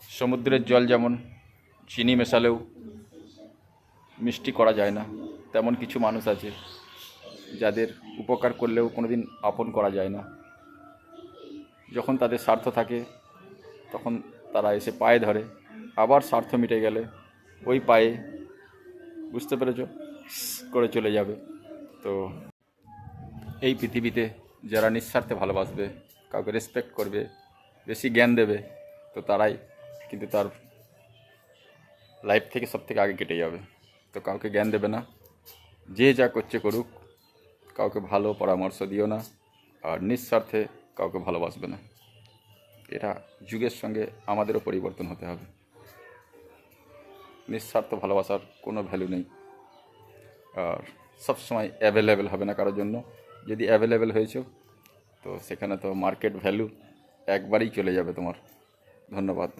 সমুদ্রের জল যেমন চিনি মেশালেও মিষ্টি করা যায় না, তেমন কিছু মানুষ আছে যাদের উপকার করলেও কোনোদিন আপন করা যায় না। যখন তাদের স্বার্থ থাকে তখন তারা এসে পায়ে ধরে, আবার স্বার্থ মিটে গেলে ওই পায়ে, বুঝতে পেরেছ, করে চলে যাবে। তো এই পৃথিবীতে যারা নিঃস্বার্থে ভালোবাসবে, কাউকে রেসপেক্ট করবে, বেশি জ্ঞান দেবে, তো তারাই কিন্তু তার লাইফ থেকে সব থেকে আগে কেটে যাবে। তো কাউকে জ্ঞান দেবে না, যে যা করছে করুক, কাউকে ভালো পরামর্শ দিও না, আর নিঃস্বার্থে কাউকে ভালোবাসবে না। এটা যুগের সঙ্গে আমাদেরও পরিবর্তন হতে হবে। নিঃস্বার্থ ভালোবাসার কোনো ভ্যালু নেই, আর সবসময় অ্যাভেলেবেল হবে না কারোর জন্য। যদি অ্যাভেলেবেল হয়েছো তো সেখানে তো মার্কেট ভ্যালু একবারেই চলে যাবে তোমার। ধন্যবাদ।